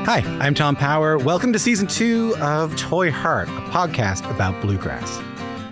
Hi, I'm Tom Power. Welcome to Season 2 of Toy Heart, a podcast about bluegrass.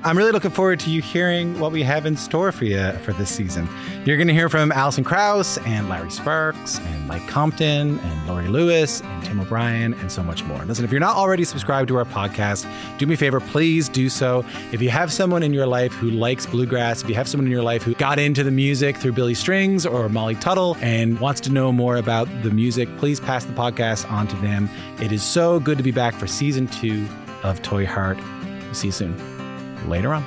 I'm really looking forward to you hearing what we have in store for you for this season. You're going to hear from Alison Krauss and Larry Sparks and Mike Compton and Laurie Lewis and Tim O'Brien and so much more. Listen, if you're not already subscribed to our podcast, do me a favor, please do so. If you have someone in your life who likes bluegrass, if you have someone in your life who got into the music through Billy Strings or Molly Tuttle and wants to know more about the music, please pass the podcast on to them. It is so good to be back for Season 2 of Toy Heart. We'll see you soon. Later on.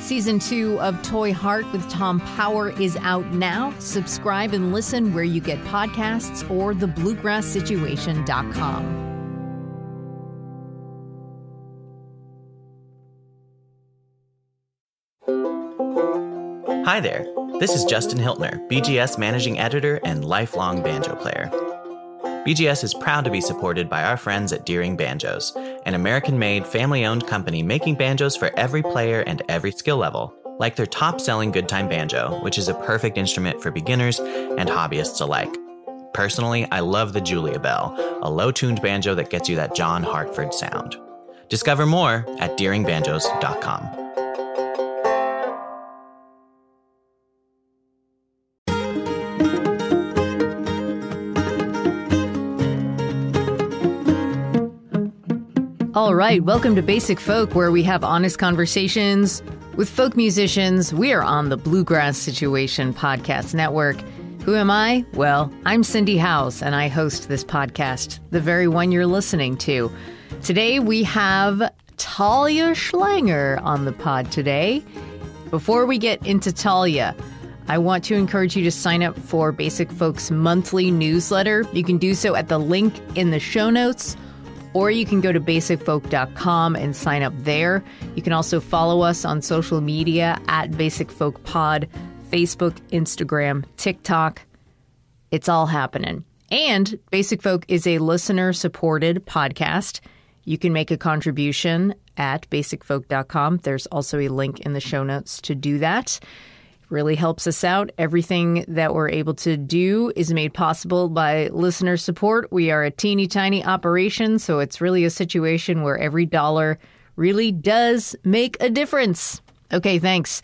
Season 2 of Toy Heart with Tom Power is out now. Subscribe and listen where you get podcasts or thebluegrasssituation.com. Hi there. This is Justin Hiltner, BGS Managing Editor and lifelong banjo player. BGS is proud to be supported by our friends at Deering Banjos, an American-made, family-owned company making banjos for every player and every skill level, like their top-selling Good Time Banjo, which is a perfect instrument for beginners and hobbyists alike. Personally, I love the Julia Bell, a low-tuned banjo that gets you that John Hartford sound. Discover more at DeeringBanjos.com. All right, welcome to Basic Folk, where we have honest conversations with folk musicians. We are on the Bluegrass Situation Podcast Network. Who am I? Well, I'm Cindy House, and I host this podcast, the very one you're listening to. Today, we have Talia Schlanger on the pod today. Before we get into Talia, I want to encourage you to sign up for Basic Folk's monthly newsletter. You can do so at the link in the show notes, or you can go to basicfolk.com and sign up there. You can also follow us on social media at Basic Folk Pod, Facebook, Instagram, TikTok. It's all happening. And Basic Folk is a listener-supported podcast. You can make a contribution at basicfolk.com. There's also a link in the show notes to do that. Really helps us out. Everything that we're able to do is made possible by listener support. We are a teeny tiny operation, so it's really a situation where every dollar really does make a difference. Okay, thanks.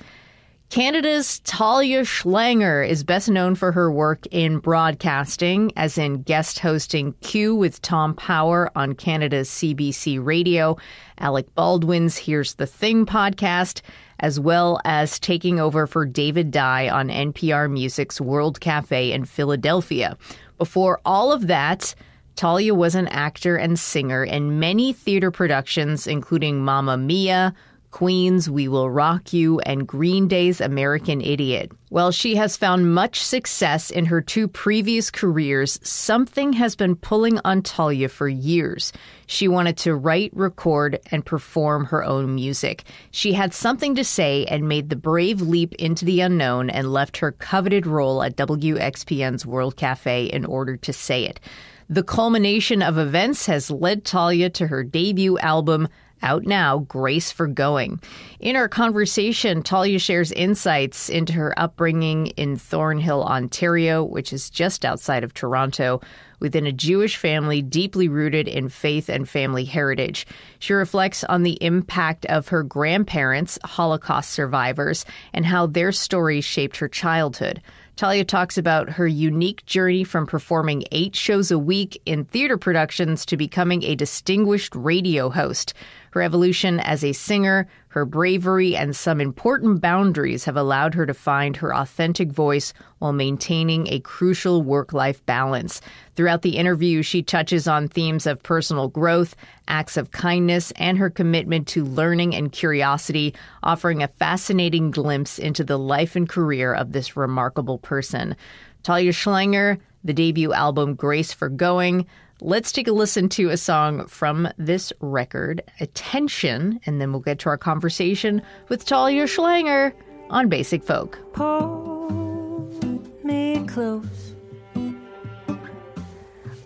Canada's Talia Schlanger is best known for her work in broadcasting, as in guest hosting Q with Tom Power on Canada's CBC Radio, Alec Baldwin's Here's the Thing podcast, as well as taking over for David Dye on NPR Music's World Cafe in Philadelphia. Before all of that, Talia was an actor and singer in many theater productions, including Mamma Mia, Queen's We Will Rock You, and Green Day's American Idiot. While she has found much success in her two previous careers, something has been pulling on Talia for years. She wanted to write, record, and perform her own music. She had something to say and made the brave leap into the unknown and left her coveted role at WXPN's World Cafe in order to say it. The culmination of events has led Talia to her debut album, out now, Grace for Going. In our conversation, Talia shares insights into her upbringing in Thornhill, Ontario, which is just outside of Toronto, within a Jewish family deeply rooted in faith and family heritage. She reflects on the impact of her grandparents, Holocaust survivors, and how their stories shaped her childhood. Talia talks about her unique journey from performing 8 shows a week in theater productions to becoming a distinguished radio host. Her evolution as a singer, her bravery, and some important boundaries have allowed her to find her authentic voice while maintaining a crucial work-life balance. Throughout the interview, she touches on themes of personal growth, acts of kindness, and her commitment to learning and curiosity, offering a fascinating glimpse into the life and career of this remarkable person. Talia Schlanger, the debut album Grace for Going. Let's take a listen to a song from this record, Attention, and then we'll get to our conversation with Talia Schlanger on Basic Folk. Hold me close,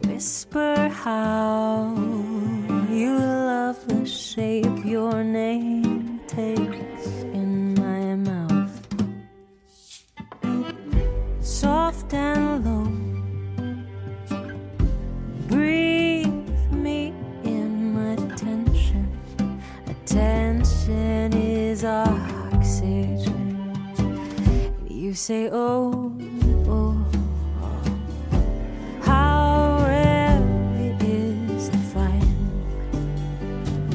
whisper how you love the shape your name takes in my mouth. Soft and low, breathe say, oh, oh, oh, how rare it is to find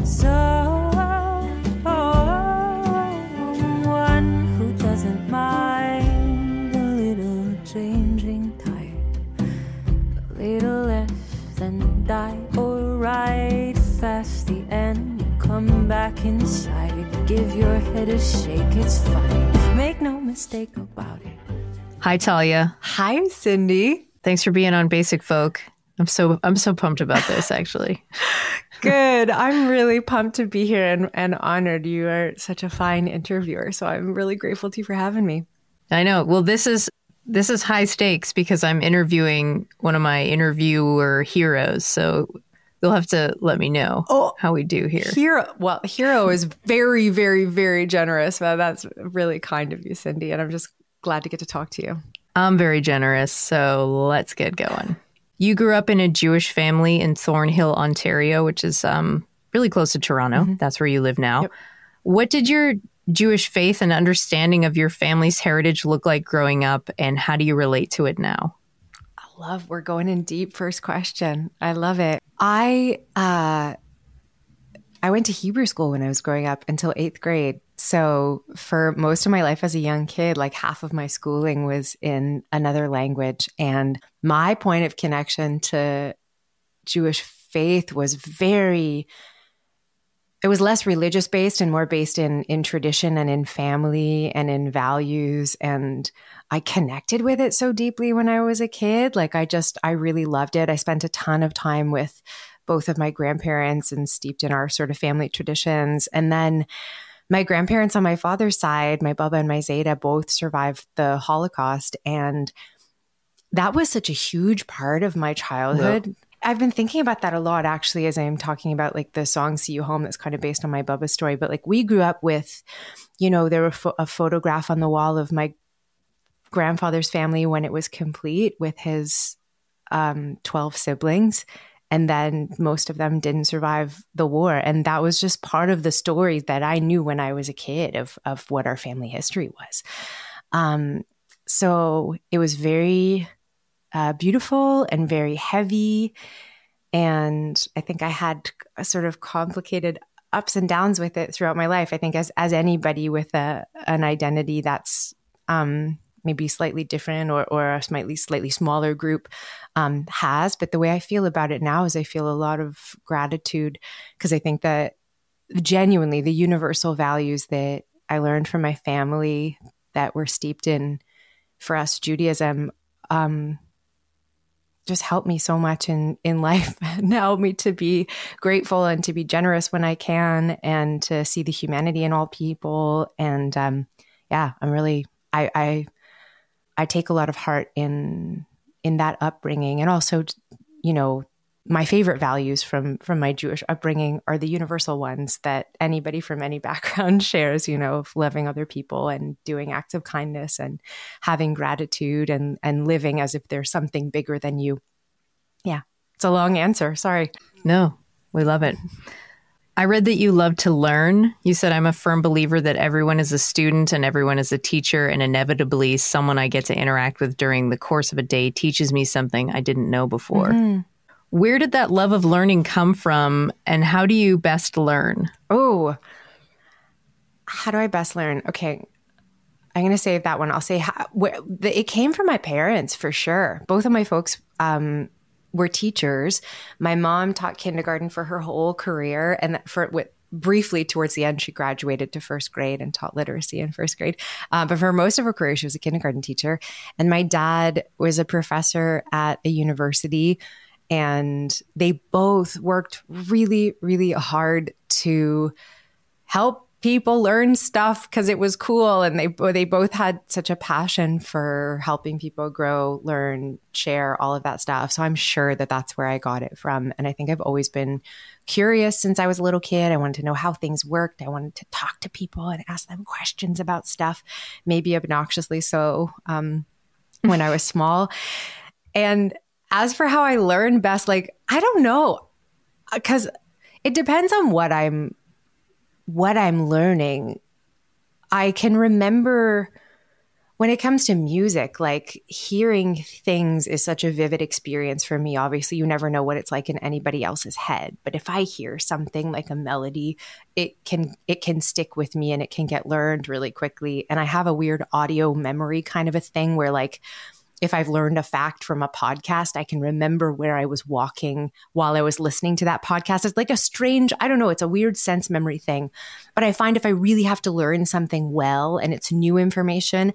someone who doesn't mind a little changing tide, a little less than die, or ride fast the end, come back inside, give your head a shake, it's fine, make no mistake about it. Hi, Talia. Hi, Cindy. Thanks for being on Basic Folk. I'm so pumped about this, actually. Good. I'm really pumped to be here and honored. You are such a fine interviewer, so I'm really grateful to you for having me. I know. Well, this is high stakes because I'm interviewing one of my interviewer heroes. So you'll have to let me know how we do here. Hero is very, very, very generous. Well, that's really kind of you, Cindy. And I'm just glad to get to talk to you. I'm very generous. So let's get going. You grew up in a Jewish family in Thornhill, Ontario, which is really close to Toronto. Mm-hmm. That's where you live now. Yep. What did your Jewish faith and understanding of your family's heritage look like growing up, and how do you relate to it now? We're going in deep. First question. I love it. I went to Hebrew school when I was growing up until 8th grade. So for most of my life as a young kid, like half of my schooling was in another language. And my point of connection to Jewish faith was it was less religious based and more based in tradition and in family and in values. And I connected with it so deeply when I was a kid. Like I really loved it. I spent a ton of time with both of my grandparents and steeped in our sort of family traditions. And then my grandparents on my father's side, my Baba and my Zeta, both survived the Holocaust. And that was such a huge part of my childhood. Yep. I've been thinking about that a lot, actually, as I'm talking about like the song See You Home that's kind of based on my Baba story. But like we grew up with, there was a photograph on the wall of my grandfather's family when it was complete with his 12 siblings. And then most of them didn't survive the war. And that was just part of the story that I knew when I was a kid of what our family history was. So it was very beautiful and very heavy. And I think I had a sort of complicated ups and downs with it throughout my life. I think as anybody with an identity that's maybe slightly different or a slightly smaller group has. But the way I feel about it now is I feel a lot of gratitude because I think that genuinely the universal values that I learned from my family that were steeped in, for us, Judaism, just helped me so much in life and helped me to be grateful and to be generous when I can and to see the humanity in all people. And I'm really, I take a lot of heart in that upbringing. And also, my favorite values from my Jewish upbringing are the universal ones that anybody from any background shares, of loving other people and doing acts of kindness and having gratitude and living as if there's something bigger than you. Yeah, it's a long answer. Sorry. No, we love it. I read that you love to learn. You said, I'm a firm believer that everyone is a student and everyone is a teacher, and inevitably someone I get to interact with during the course of a day teaches me something I didn't know before. Mm-hmm. Where did that love of learning come from, and how do you best learn? Oh, how do I best learn? Okay, I'm going to save that one. I'll say it came from my parents for sure. Both of my folks were teachers. My mom taught kindergarten for her whole career, and briefly towards the end, she graduated to first grade and taught literacy in first grade. But for most of her career, she was a kindergarten teacher. And my dad was a professor at a university, and they both worked really, really hard to help people learn stuff because it was cool. And they both had such a passion for helping people grow, learn, share, all of that stuff. So I'm sure that that's where I got it from. And I think I've always been curious since I was a little kid. I wanted to know how things worked. I wanted to talk to people and ask them questions about stuff, maybe obnoxiously so when I was small. And as for how I learn best, I don't know, because it depends on what I'm learning. I can remember when it comes to music, like hearing things is such a vivid experience for me. Obviously, you never know what it's like in anybody else's head. But if I hear something like a melody, it can stick with me and it can get learned really quickly. And I have a weird audio memory kind of a thing where like, if I've learned a fact from a podcast, I can remember where I was walking while I was listening to that podcast. It's like a strange, I don't know, it's a weird sense memory thing. But I find if I really have to learn something well and it's new information,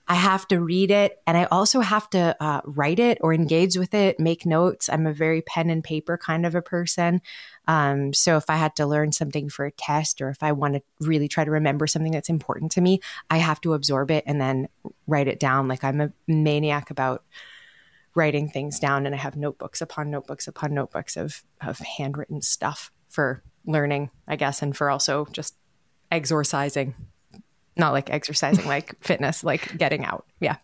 I have to read it, and I also have to write it or engage with it, make notes. I'm a very pen and paper kind of a person. So if I had to learn something for a test, or if I want to really try to remember something that's important to me, I have to absorb it and then write it down. Like I'm a maniac about writing things down, and I have notebooks upon notebooks upon notebooks of handwritten stuff for learning, I guess, and for also just exorcising. Not like exercising, like fitness, like getting out. Yeah.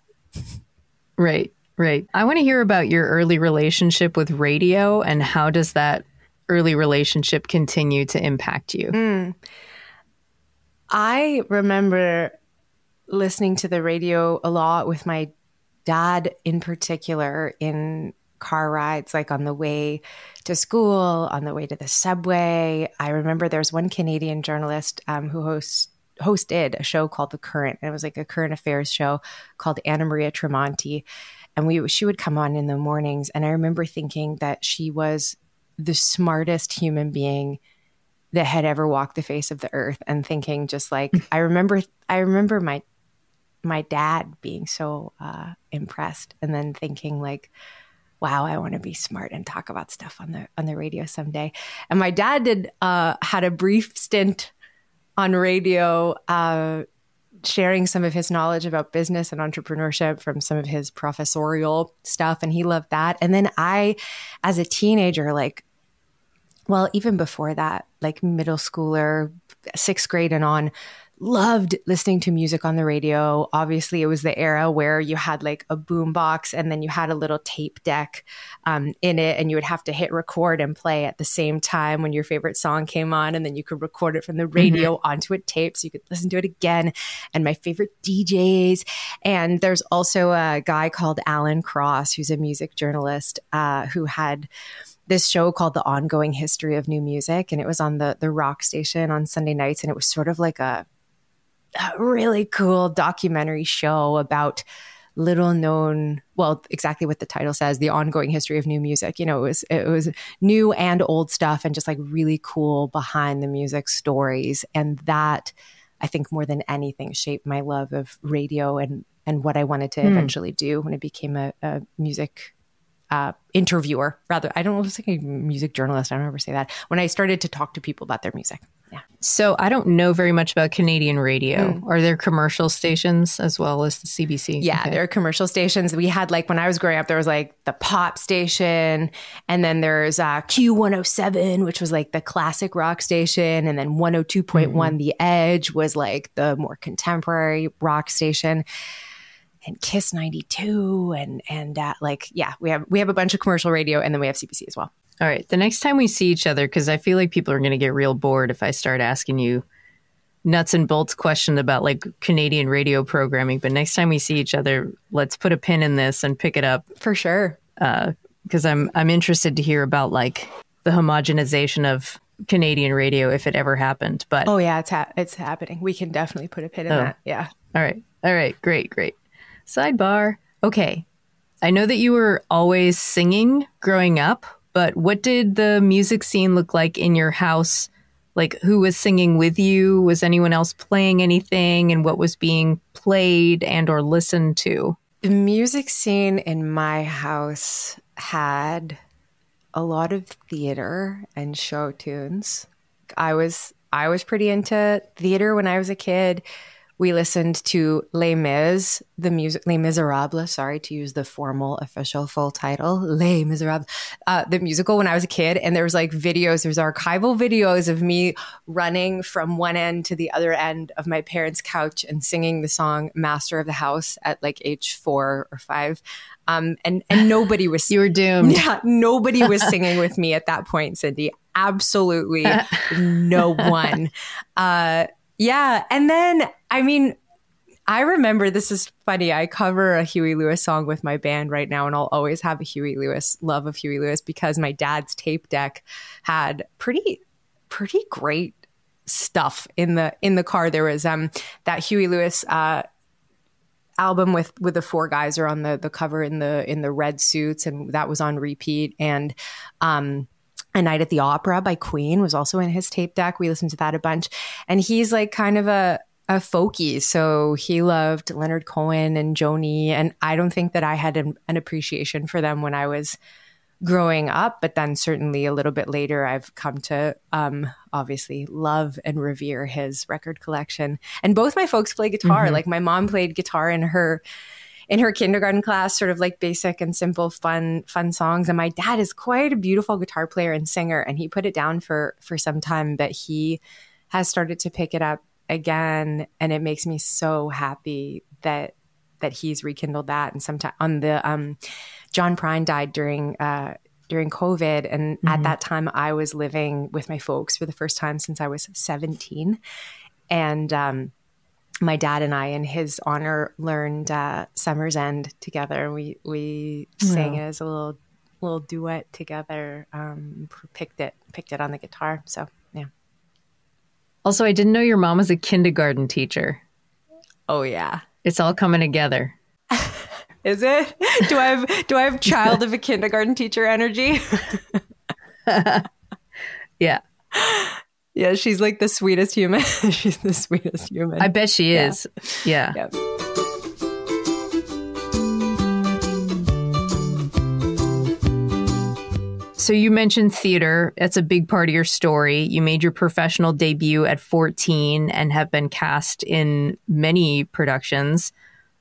Right. I want to hear about your early relationship with radio, and how does that early relationship continue to impact you? I remember listening to the radio a lot with my dad in particular in car rides, like on the way to school, on the way to the subway. I remember there's one Canadian journalist who hosted a show called The Current. And it was like a current affairs show called Anna Maria Tremonti. And she would come on in the mornings. And I remember thinking that she was the smartest human being that had ever walked the face of the earth, and thinking just like, I remember my dad being so impressed, and then thinking like, wow, I want to be smart and talk about stuff on the radio someday. And my dad had a brief stint on radio, sharing some of his knowledge about business and entrepreneurship from some of his professorial stuff. And he loved that. And then I, as a teenager, even before that, like middle schooler, 6th grade and on, loved listening to music on the radio. Obviously, it was the era where you had like a boom box, and then you had a little tape deck in it, and you would have to hit record and play at the same time when your favorite song came on, and then you could record it from the radio onto a tape so you could listen to it again. And my favorite DJs. And there's also a guy called Alan Cross, who's a music journalist, who had this show called The Ongoing History of New Music. And it was on the rock station on Sunday nights. And it was sort of like a really cool documentary show about little known, well, exactly what the title says, the ongoing history of new music. You know, it was new and old stuff, and just like really cool behind the music stories. And that, I think, more than anything, shaped my love of radio and what I wanted to eventually do when I became a music interviewer. Rather, I don't know if it's like a music journalist. I don't ever say that. When I started to talk to people about their music. Yeah. So I don't know very much about Canadian radio. Are there commercial stations as well as the CBC? Yeah, okay. There are commercial stations. We had, like, when I was growing up, there was like the pop station, and then there's Q107, which was like the classic rock station, and then 102.1 The Edge was like the more contemporary rock station. And Kiss 92 and we have a bunch of commercial radio, and then we have CBC as well. All right. The next time we see each other, because I feel like people are going to get real bored if I start asking you nuts and bolts questions about like Canadian radio programming. But next time we see each other, let's put a pin in this and pick it up. For sure. Because I'm interested to hear about like the homogenization of Canadian radio if it ever happened. But oh yeah, it's happening. We can definitely put a pin in that. Yeah. All right. Great. Sidebar. Okay. I know that you were always singing growing up, but what did the music scene look like in your house? Like, who was singing with you? Was anyone else playing anything? And what was being played and or listened to? The music scene in my house had a lot of theater and show tunes. I was pretty into theater when I was a kid. We listened to Les Mis, the music, Les Miserables, sorry to use the formal official full title, Les Miserables, the musical when I was a kid. And there was like videos, there's archival videos of me running from one end to the other end of my parents' couch and singing the song Master of the House at like age 4 or 5. And nobody was... You were doomed. Yeah, nobody was singing with me at that point, Cindy. Absolutely no one. Yeah. And then, I mean, I remember, this is funny, I cover a Huey Lewis song with my band right now, and I'll always have a love of Huey Lewis, because my dad's tape deck had pretty great stuff in the car. There was that Huey Lewis album with the four guys are on the cover in the red suits, and that was on repeat. And A Night at the Opera by Queen was also in his tape deck. We listened to that a bunch. And he's like kind of a folkie, so he loved Leonard Cohen and Joni, and I don't think that I had an appreciation for them when I was growing up, but then certainly a little bit later I've come to obviously love and revere his record collection. And both my folks play guitar. Like my mom played guitar in her kindergarten class, sort of like basic and simple fun songs, and my dad is quite a beautiful guitar player and singer, and he put it down for some time, but he has started to pick it up again, and it makes me so happy that he's rekindled that. And sometime on the John Prine died during COVID, and at that time I was living with my folks for the first time since I was 17, and my dad and I, in his honor, learned Summer's End together. We sang it as a little duet together. Picked it on the guitar. So yeah. Also, I didn't know your mom was a kindergarten teacher. Oh yeah. It's all coming together. Is it? Do I have child of a kindergarten teacher energy? Yeah. Yeah, she's like the sweetest human. She's the sweetest human. I bet she is. Yeah. Yep. So you mentioned theater. It's a big part of your story. You made your professional debut at 14 and have been cast in many productions.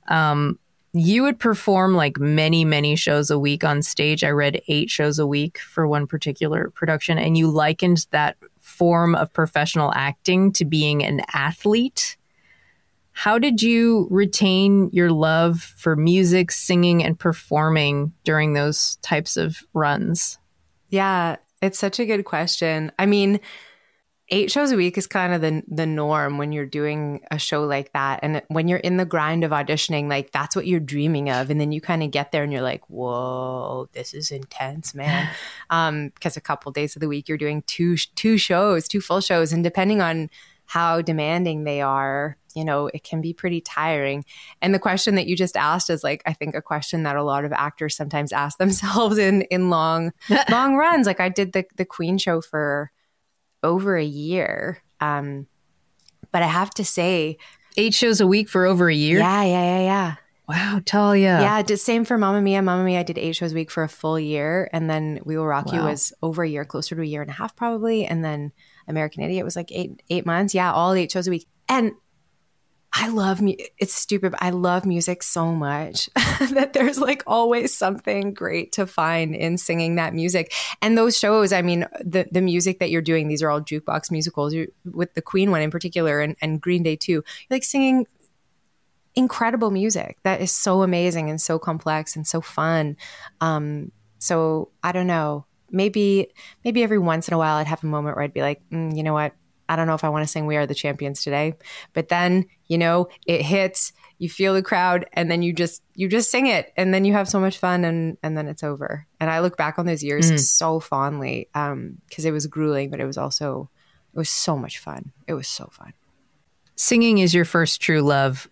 You would perform like many shows a week on stage. I read 8 shows a week for one particular production, and you likened that form of professional acting to being an athlete. How did you retain your love for music, singing, and performing during those types of runs? Yeah, it's such a good question. I mean, 8 shows a week is kind of the norm when you're doing a show like that. And when you're in the grind of auditioning, like that's what you're dreaming of. And then you kind of get there and you're like, whoa, this is intense, man. Because a couple days of the week you're doing two full shows. And depending on how demanding they are, it can be pretty tiring. And the question that you just asked is like, I think a question that a lot of actors sometimes ask themselves in long runs. Like I did the Queen show for over a year. But I have to say, 8 shows a week for over a year? Yeah. Wow, Talia. Yeah, same for Mamma Mia. Mamma Mia, I did 8 shows a week for a full year. And then We Will Rock You was over a year, closer to a year and a half probably. And then American Idiot was like 8 months. Yeah, all 8 shows a week. And I love it's stupid, but I love music so much that there's like always something great to find in singing that music. And those shows, I mean, the music that you're doing, these are all jukebox musicals, with the Queen one in particular and Green Day too. You're like singing incredible music that is so amazing and so complex and so fun. So I don't know, maybe every once in a while I'd have a moment where I'd be like, you know what? I don't know if I want to sing We Are the Champions today, but then, it hits, you feel the crowd, and then you just sing it, and then you have so much fun, and then it's over. And I look back on those years so fondly, because it was grueling, but it was so much fun. It was so fun. Singing is your first true love.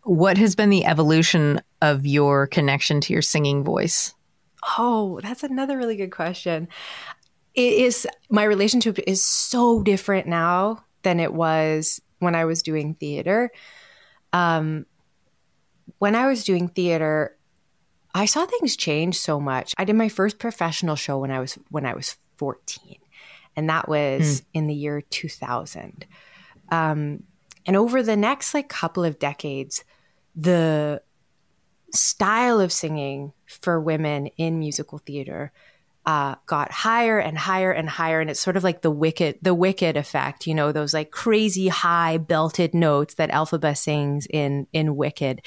What has been the evolution of your connection to your singing voice? Oh, that's another really good question. My relationship is so different now than it was when I was doing theater. When I was doing theater, I saw things change so much. I did my first professional show when I was 14, and that was in the year 2000. And over the next couple of decades, the style of singing for women in musical theater got higher and higher and higher. And it's sort of like the Wicked effect, those crazy high belted notes that Elphaba sings in Wicked.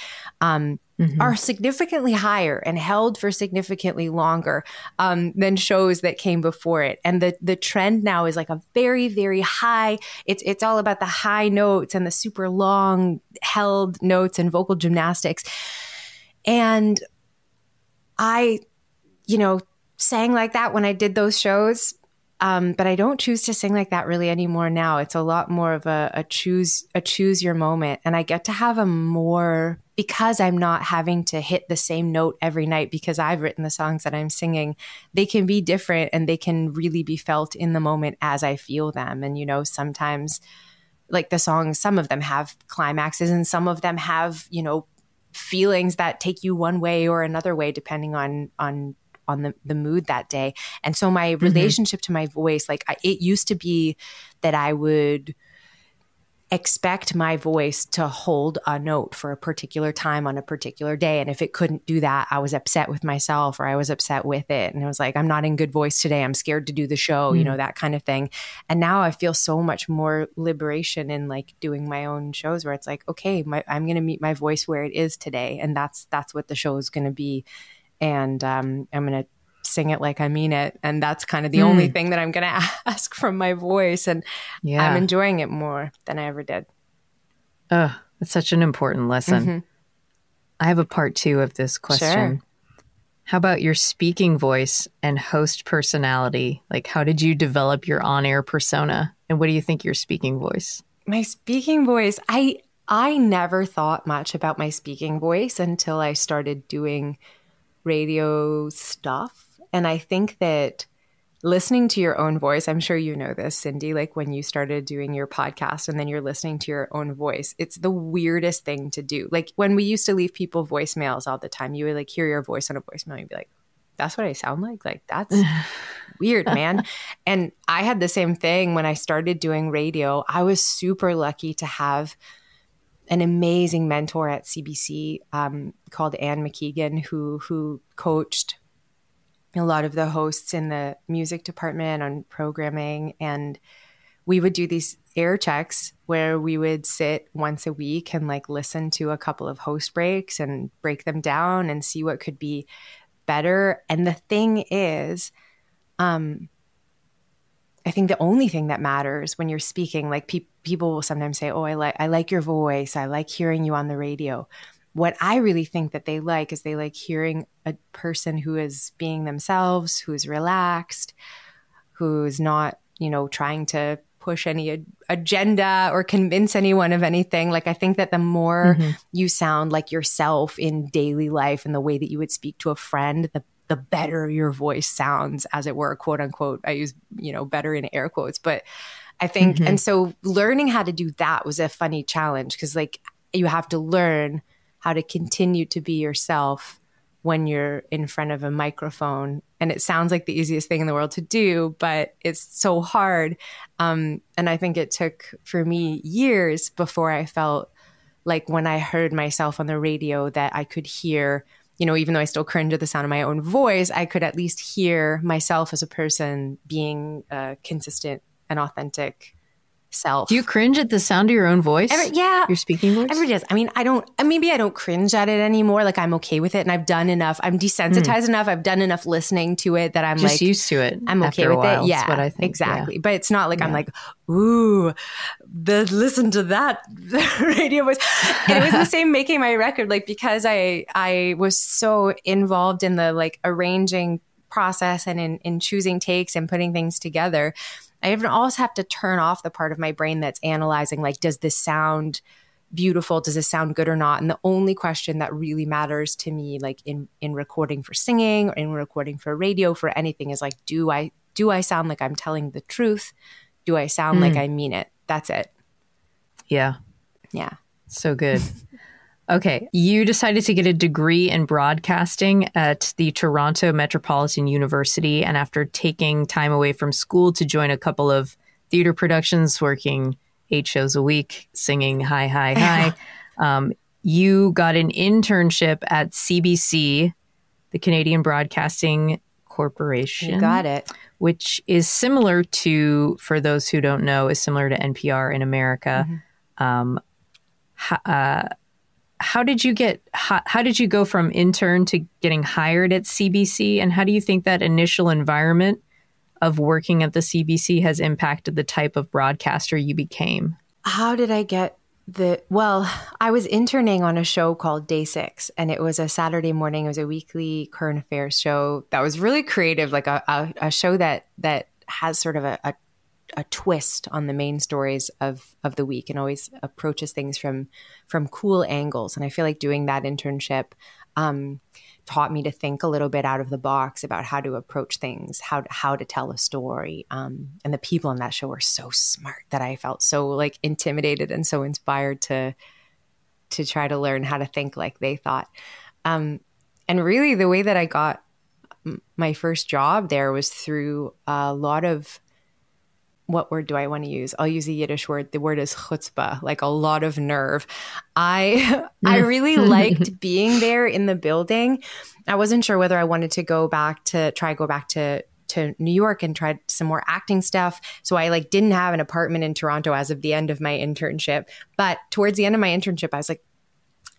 are significantly higher and held for significantly longer than shows that came before it. And the trend now is like a very, very high. It's all about the high notes and the super long held notes and vocal gymnastics. And I, sang like that when I did those shows. But I don't choose to sing like that really anymore now. It's a lot more of a choose your moment. And I get to have a more, because I'm not having to hit the same note every night because I've written the songs that I'm singing, they can be different and they can really be felt in the moment as I feel them. And, sometimes like the songs, some of them have climaxes and some of them have, feelings that take you one way or another way, depending on the mood that day. And so my relationship to my voice, it used to be that I would expect my voice to hold a note for a particular time on a particular day. And if it couldn't do that, I was upset with myself or I was upset with it. And I was like, I'm not in good voice today. I'm scared to do the show, that kind of thing. And now I feel so much more liberation in like doing my own shows where it's like, okay, I'm going to meet my voice where it is today. And that's what the show is going to be. And I'm going to sing it like I mean it. And that's kind of the only thing that I'm going to ask from my voice. And I'm enjoying it more than I ever did. Oh, that's such an important lesson. I have a part 2 of this question. Sure. How about your speaking voice and host personality? Like, how did you develop your on-air persona? And what do you think your speaking voice? My speaking voice, I never thought much about my speaking voice until I started doing radio stuff. And I think that listening to your own voice, I'm sure you know this, Cindy, like when you started doing your podcast and then you're listening to your own voice, it's the weirdest thing to do. Like when we used to leave people voicemails all the time, you would like hear your voice on a voicemail and you'd be like, that's what I sound like? Like, that's weird, man. And I had the same thing when I started doing radio. I was super lucky to have an amazing mentor at CBC called Anne McKeegan, who coached a lot of the hosts in the music department on programming. And we would do these air checks where we would sit once a week and like listen to a couple of host breaks and break them down and see what could be better. And the thing is, I think the only thing that matters when you're speaking, like people will sometimes say, oh, I like your voice. I like hearing you on the radio. What I really think that they like is they like hearing a person who is being themselves, who's relaxed, who's not, trying to push any agenda or convince anyone of anything. Like, I think that the more you sound like yourself in daily life and the way that you would speak to a friend, the better your voice sounds, as it were, quote unquote. I use, better in air quotes, but I think, and so learning how to do that was a funny challenge because like you have to learn how to continue to be yourself when you're in front of a microphone. And it sounds like the easiest thing in the world to do, but it's so hard. And I think it took for me years before I felt like when I heard myself on the radio that I could hear, even though I still cringe at the sound of my own voice, I could at least hear myself as a person being consistent and authentic self. Do you cringe at the sound of your own voice? Yeah. Your speaking voice? Everybody does. I mean, maybe I don't cringe at it anymore. Like I'm okay with it and I've done enough. I'm desensitized enough. I've done enough listening to it that I'm just like used to it. I'm okay with it. Yeah, what I think. Exactly. Yeah. But it's not like I'm like, ooh, listen to that radio voice. And it was the same making my record, like because I was so involved in the like arranging process and in choosing takes and putting things together. I even always have to turn off the part of my brain that's analyzing, like, does this sound beautiful? Does this sound good or not? And the only question that really matters to me, like in recording for singing or in recording for radio, for anything is like, do I sound like I'm telling the truth? Do I sound like I mean it? That's it. Yeah. Yeah. So good. Okay. You decided to get a degree in broadcasting at the Toronto Metropolitan University. And after taking time away from school to join a couple of theater productions, working 8 shows a week, singing hi, you got an internship at CBC, the Canadian Broadcasting Corporation. You got it. Which is similar to, for those who don't know, is similar to NPR in America. how did you go from intern to getting hired at CBC? And how do you think that initial environment of working at the CBC has impacted the type of broadcaster you became? How did I get well, I was interning on a show called Day 6, and it was a Saturday morning. It was a weekly current affairs show that was really creative, like a show that has sort of a twist on the main stories of the week and always approaches things from cool angles. And I feel like doing that internship taught me to think a little bit out of the box about how to approach things, how to tell a story. And the people on that show were so smart that I felt so like intimidated and so inspired to try to learn how to think like they thought. And really the way that I got my first job there was through a lot of, what word do I want to use? I'll use a Yiddish word. The word is chutzpah, like a lot of nerve. I really liked being there in the building. I wasn't sure whether I wanted to go back to New York and try some more acting stuff. So I didn't have an apartment in Toronto as of the end of my internship. But towards the end of my internship, I was like,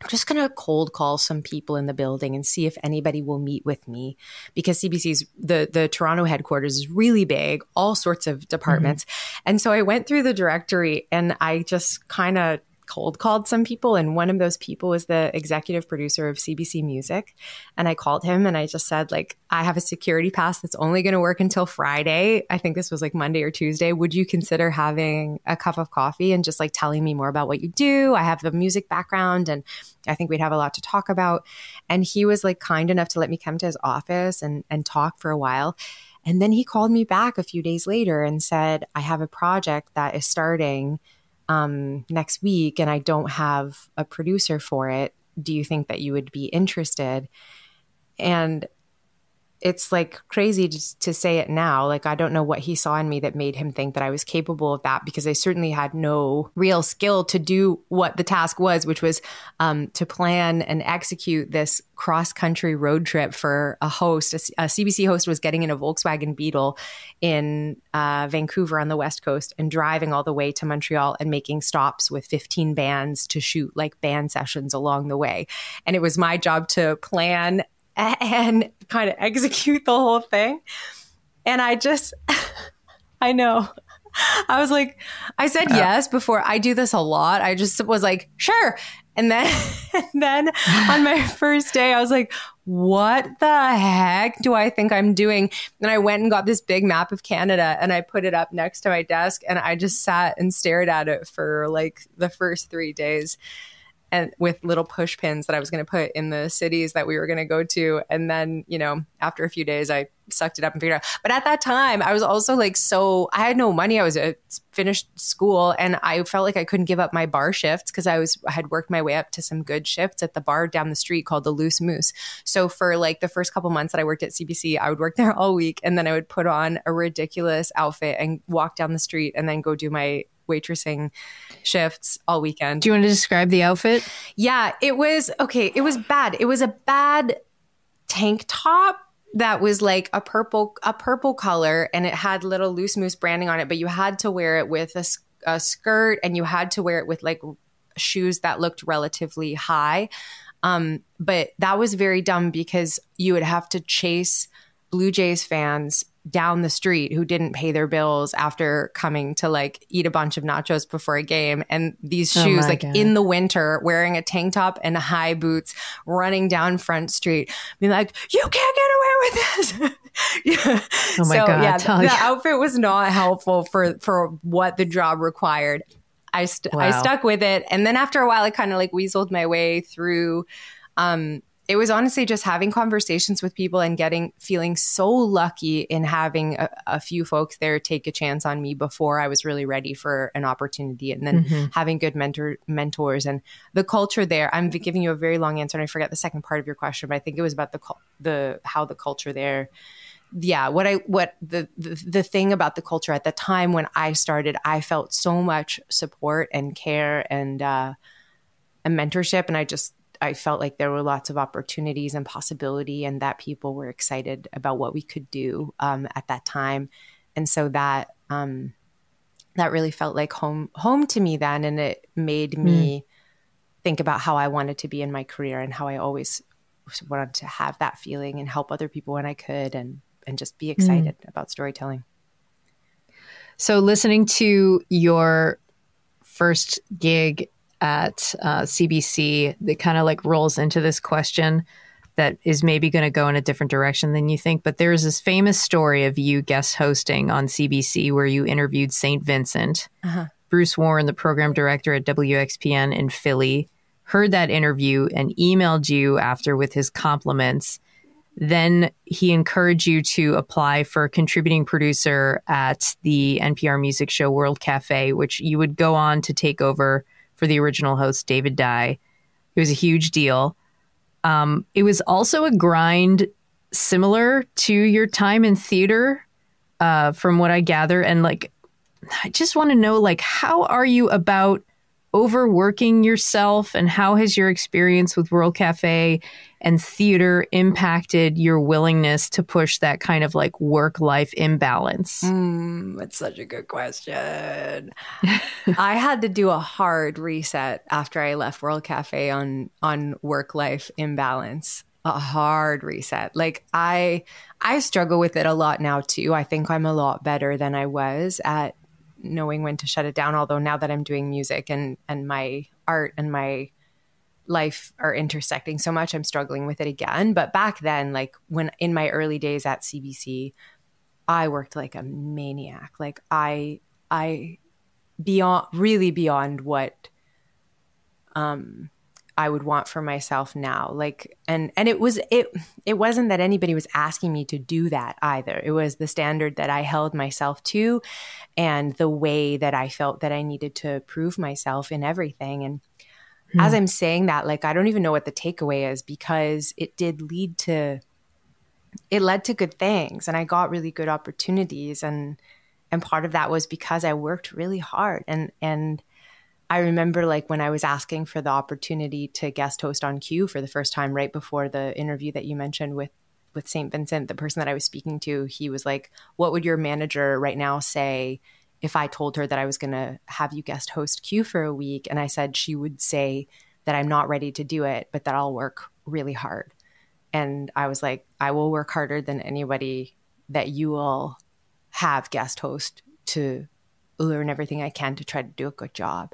I'm just going to cold call some people in the building and see if anybody will meet with me, because CBC's, the Toronto headquarters is really big, all sorts of departments. Mm-hmm. And so I went through the directory and I just kind of cold called some people. And one of those people was the executive producer of CBC Music. And I called him and I just said, I have a security pass that's only going to work until Friday. I think this was Monday or Tuesday. Would you consider having a cup of coffee and just telling me more about what you do? I have the music background and I think we'd have a lot to talk about. And he was kind enough to let me come to his office and talk for a while. And then he called me back a few days later and said, I have a project that is starting next week and I don't have a producer for it. Do you think that you would be interested? And it's crazy to say it now. I don't know what he saw in me that made him think that I was capable of that, because I certainly had no real skill to do what the task was, which was to plan and execute this cross-country road trip for a host. A CBC host was getting in a Volkswagen Beetle in Vancouver on the West Coast and driving all the way to Montreal and making stops with 15 bands to shoot band sessions along the way. And it was my job to plan and kind of execute the whole thing. And I know. I was I said yes before. I do this a lot. I just was sure. And then on my first day, I was what the heck do I think I'm doing? And I went and got this big map of Canada and I put it up next to my desk and I just sat and stared at it for the first 3 days. And with little push pins that I was going to put in the cities that we were going to go to. And then, after a few days, I sucked it up and figured it out. But at that time, I was also I had no money. I was finished school and I felt like I couldn't give up my bar shifts because I had worked my way up to some good shifts at the bar down the street called the Loose Moose. So for the first couple months that I worked at CBC, I would work there all week and then I would put on a ridiculous outfit and walk down the street and then go do my waitressing shifts all weekend. Do you want to describe the outfit? Yeah, it was bad. It was a bad tank top that was a purple color and it had little Loose Moose branding on it, but you had to wear it with a skirt and you had to wear it with shoes that looked relatively high. But that was very dumb because you would have to chase Blue Jays fans down the street who didn't pay their bills after coming to eat a bunch of nachos before a game. And these shoes, in the winter, wearing a tank top and high boots, running down Front Street, being you can't get away with this. Yeah. Oh my God. Yeah, the outfit was not helpful for what the job required. I stuck with it. And then after a while, I kind of weaseled my way through. It was honestly just having conversations with people and feeling so lucky in having a few folks there take a chance on me before I was really ready for an opportunity, and then having good mentors and the culture there. I'm giving you a very long answer and I forget the second part of your question, but I think it was about how the culture there. Yeah, the thing about the culture at the time when I started, I felt so much support and care and mentorship, and I felt like there were lots of opportunities and possibility and that people were excited about what we could do at that time. And so that really felt like home to me then. And it made me think about how I wanted to be in my career and how I always wanted to have that feeling and help other people when I could, and just be excited about storytelling. So listening to your first gig at CBC, that kind of like rolls into this question that is maybe going to go in a different direction than you think. But there's this famous story of you guest hosting on CBC where you interviewed St. Vincent. Bruce Warren, the program director at WXPN in Philly, heard that interview and emailed you after with his compliments. Then he encouraged you to apply for a contributing producer at the NPR music show World Cafe, which you would go on to take over for the original host, David Dye. It was a huge deal. It was also a grind similar to your time in theater, from what I gather. And like, I just want to know, like, how are you about overworking yourself, and how has your experience with World Cafe and theater impacted your willingness to push that kind of like work-life imbalance? That's such a good question. I had to do a hard reset after I left World Cafe on work-life imbalance. A hard reset. Like I struggle with it a lot now too. I think I'm a lot better than I was at knowing when to shut it down. Although now that I'm doing music and my art and my life are intersecting so much, I'm struggling with it again. But back then, like when in my early days at CBC, I worked like a maniac. Like I beyond what I would want for myself now. Like, and it wasn't that anybody was asking me to do that either. It was the standard that I held myself to and the way that I felt that I needed to prove myself in everything. And as I'm saying that, like, I don't even know what the takeaway is, because it led to good things and I got really good opportunities. And part of that was because I worked really hard. And I remember like when I was asking for the opportunity to guest host on Q for the first time, right before the interview that you mentioned with St. Vincent, the person that I was speaking to, he was like, what would your manager right now say if I told her that I was going to have you guest host Q for a week? And I said, she would say that I'm not ready to do it, but that I'll work really hard. And I was like, I will work harder than anybody that you will have guest host to learn everything I can to try to do a good job.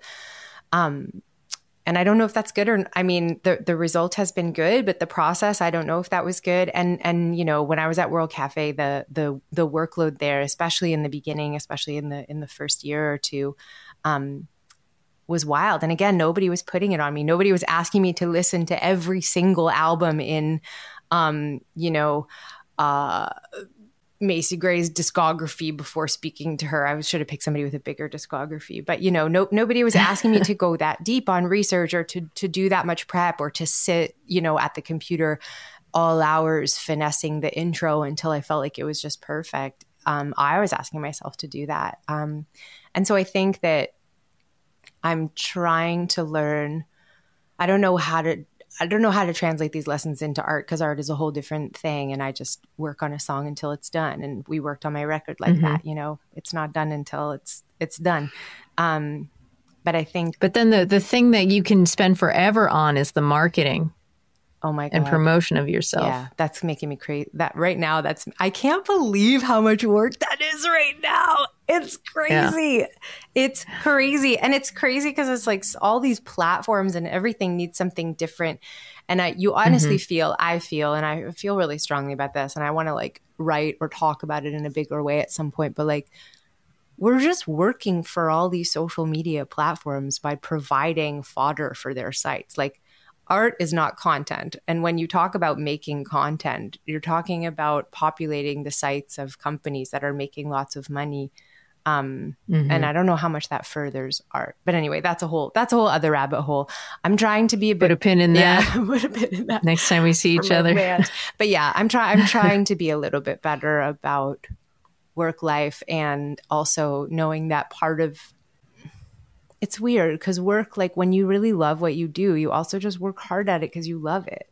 And I don't know if that's good or, I mean, the result has been good, but the process, I don't know if that was good. And, you know, when I was at World Cafe, the workload there, especially in the beginning, especially in the first year or two, was wild. And again, nobody was putting it on me. Nobody was asking me to listen to every single album in, Macy Gray's discography before speaking to her. I should have picked somebody with a bigger discography, but you know, nobody was asking me to go that deep on research or to do that much prep or to sit, you know, at the computer all hours finessing the intro until I felt like it was just perfect. I was asking myself to do that. And so I think that I'm trying to learn. I don't know how to translate these lessons into art, because art is a whole different thing. And I just work on a song until it's done. And we worked on my record like that, you know, it's not done until it's done. But I think, but then the thing that you can spend forever on is the marketing. Oh my God. And promotion of yourself. Yeah, that's making me crazy. That right now, I can't believe how much work that is right now. It's crazy. Yeah. It's crazy. And it's crazy because it's like all these platforms and everything needs something different. And you honestly I feel really strongly about this. And I want to like write or talk about it in a bigger way at some point. But like, we're just working for all these social media platforms by providing fodder for their sites. Like, art is not content. And when you talk about making content, you're talking about populating the sites of companies that are making lots of money. And I don't know how much that furthers art. But anyway, that's a whole other rabbit hole. I'm trying to be a bit... Put a pin in that. Yeah, put a pin in that. Next time we see each other. But yeah, I'm trying to be a little bit better about work life, and also knowing that part of... It's weird because work, like when you really love what you do, you also just work hard at it because you love it.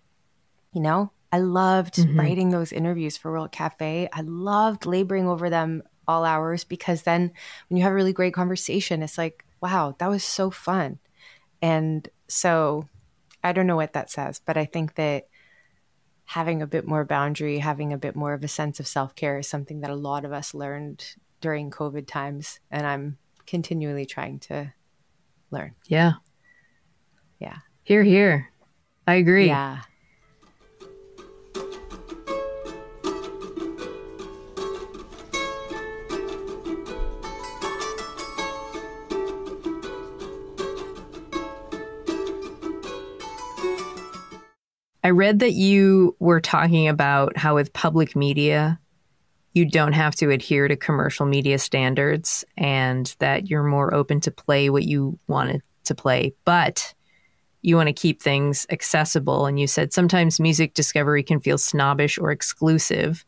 You know, I loved writing those interviews for World Cafe. I loved laboring over them all hours, because then when you have a really great conversation, it's like, wow, that was so fun. And So I don't know what that says, but I think that having a bit more boundary, having a bit more of a sense of self-care is something that a lot of us learned during COVID times. And I'm continually trying to learn. Yeah. Yeah. Hear, hear. I agree. Yeah. I read that you were talking about how with public media, you don't have to adhere to commercial media standards and that you're more open to play what you wanted to play, but you want to keep things accessible. And you said sometimes music discovery can feel snobbish or exclusive.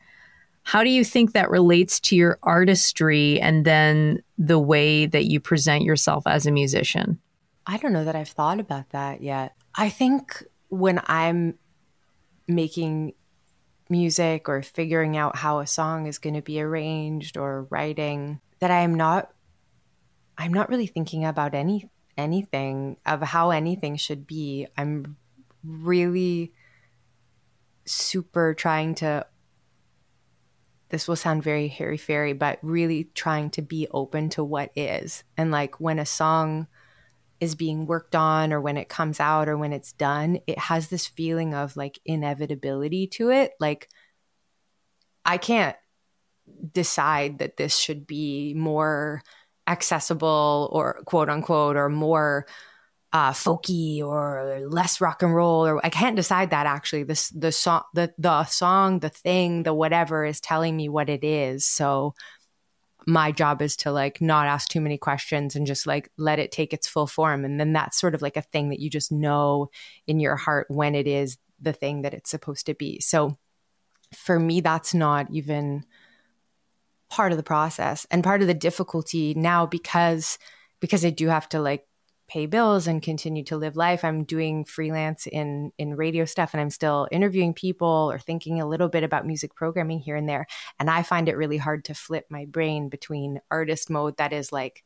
How do you think that relates to your artistry and then the way that you present yourself as a musician? I don't know that I've thought about that yet. I think when I'm making music or figuring out how a song is going to be arranged or writing, that I'm not really thinking about anything of how anything should be. I'm really super trying to, this will sound very hairy-fairy, but really trying to be open to what is. And like when a song is being worked on or when it comes out or when it's done, it has this feeling of like inevitability to it. Like I can't decide that this should be more accessible or quote unquote, or more folky or less rock and roll, or I can't decide that actually. The song, the thing, the whatever is telling me what it is. So my job is to like not ask too many questions and just like let it take its full form. And then that's sort of like a thing that you just know in your heart when it is the thing that it's supposed to be. So for me, that's not even part of the process and part of the difficulty now because I do have to like pay bills and continue to live life. I'm doing freelance in radio stuff and I'm still interviewing people or thinking a little bit about music programming here and there. And I find it really hard to flip my brain between artist mode that is like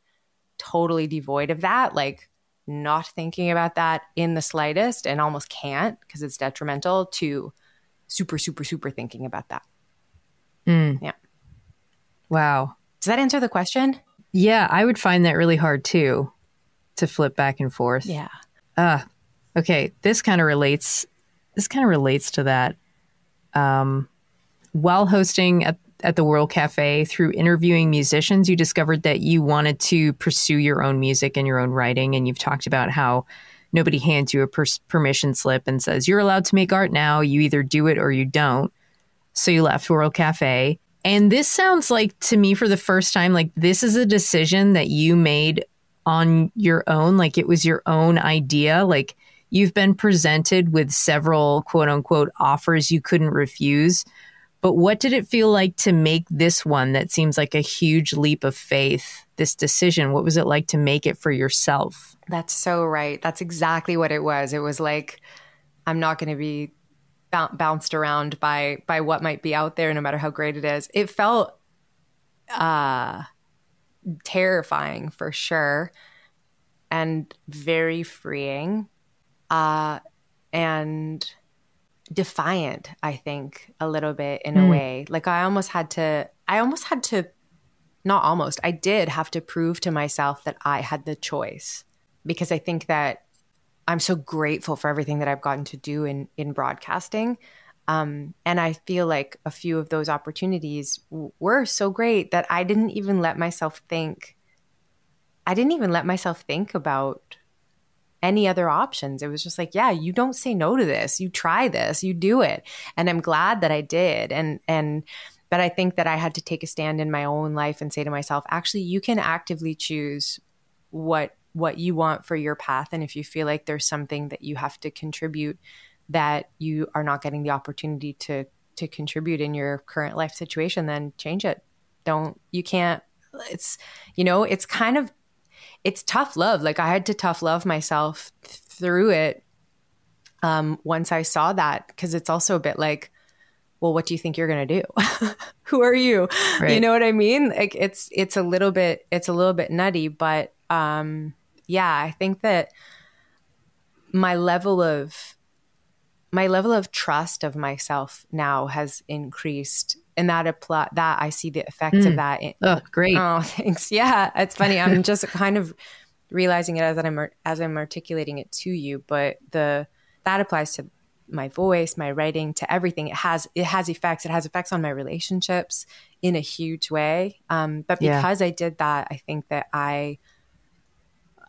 totally devoid of that, like not thinking about that in the slightest and almost can't because it's detrimental, to super, super, super thinking about that. Yeah. Wow. Does that answer the question? Yeah, I would find that really hard too, to flip back and forth. Yeah. Okay. This kind of relates to that. While hosting at the World Cafe, through interviewing musicians, you discovered that you wanted to pursue your own music and your own writing. And you've talked about how nobody hands you a permission slip and says, you're allowed to make art now. You either do it or you don't. So you left World Cafe. And this sounds like, to me, for the first time, like this is a decision that you made on your own. Like it was your own idea. Like you've been presented with several quote unquote offers you couldn't refuse. But what did it feel like to make this one that seems like a huge leap of faith, this decision? What was it like to make it for yourself? That's so right. That's exactly what it was. It was like, I'm not going to be bounced around by what might be out there, no matter how great it is. It felt terrifying for sure, and very freeing, and defiant, I think, a little bit in a way. Like I did have to prove to myself that I had the choice, because I think that I'm so grateful for everything that I've gotten to do in broadcasting. And I feel like a few of those opportunities were so great that I didn't even let myself think about any other options. It was just like, yeah, you don't say no to this. You try this, you do it. And I'm glad that I did. But I think that I had to take a stand in my own life and say to myself, actually, you can actively choose what you want for your path. And if you feel like there's something that you have to contribute that you are not getting the opportunity to contribute in your current life situation, then change it. It's tough love. Like I had to tough love myself through it. Once I saw that, because it's also a bit like, well, what do you think you're going to do? Who are you? Right. You know what I mean? Like it's a little bit nutty, but yeah, I think that my level of trust of myself now has increased, and that I see the effects of that. Oh, great. Oh, thanks. Yeah, it's funny. I'm just kind of realizing it as I'm articulating it to you, but that applies to my voice, my writing, to everything. It has effects. It has effects on my relationships in a huge way. But because I did that, I think that I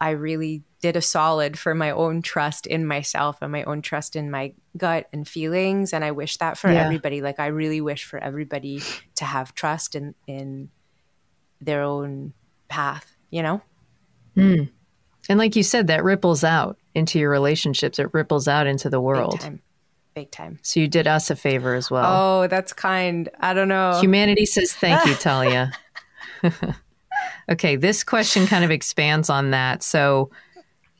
really did a solid for my own trust in myself and my own trust in my gut and feelings. And I wish that for everybody. Like, I really wish for everybody to have trust in their own path, you know? Mm. And like you said, that ripples out into your relationships. It ripples out into the world. Big time. So you did us a favor as well. Oh, that's kind. I don't know. Humanity says thank you, Talia. Okay, this question kind of expands on that. So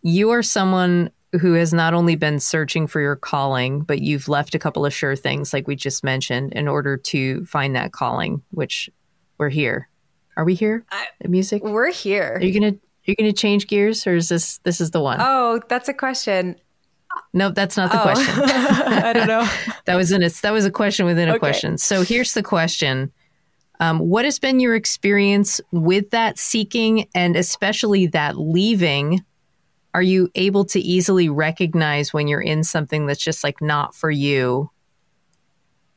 you are someone who has not only been searching for your calling, but you've left a couple of sure things, like we just mentioned, in order to find that calling, which we're here. Are we here? The music? We're here. Are you gonna change gears, or is this is the one? Oh, that's a question. No, that's not the question. I don't know. That was a question within a question. So here's the question. What has been your experience with that seeking, and especially that leaving? Are you able to easily recognize when you're in something that's just like not for you?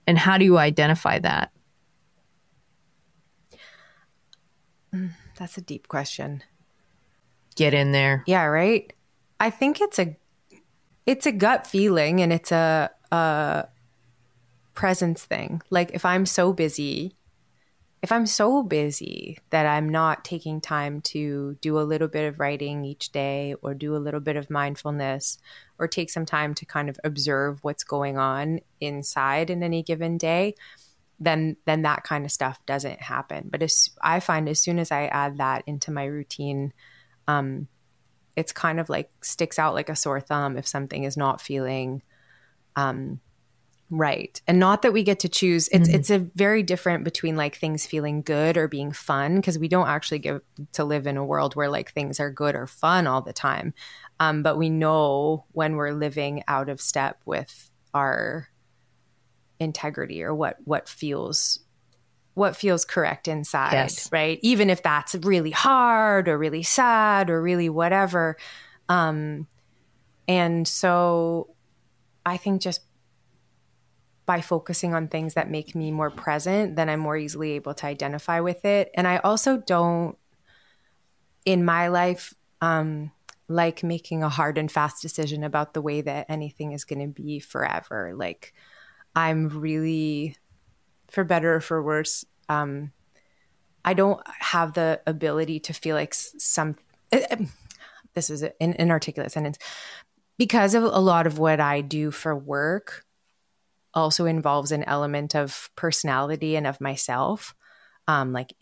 And how do you identify that? That's a deep question. Get in there. Yeah, right? I think it's a gut feeling, and it's a presence thing. Like, if I'm so busy that I'm not taking time to do a little bit of writing each day, or do a little bit of mindfulness, or take some time to kind of observe what's going on inside in any given day, then that kind of stuff doesn't happen. But I find as soon as I add that into my routine, it's kind of like sticks out like a sore thumb if something is not feeling right. And not that we get to choose. It's a very different between like things feeling good or being fun, because we don't actually get to live in a world where like things are good or fun all the time. But we know when we're living out of step with our integrity, or what feels correct inside, yes. Right? Even if that's really hard or really sad or really whatever. And so I think just by focusing on things that make me more present, then I'm more easily able to identify with it. And I also don't, in my life, like making a hard and fast decision about the way that anything is going to be forever. Like, I'm really, for better or for worse, I don't have the ability to feel like this is an inarticulate sentence, because of a lot of what I do for work also involves an element of personality and of myself. Like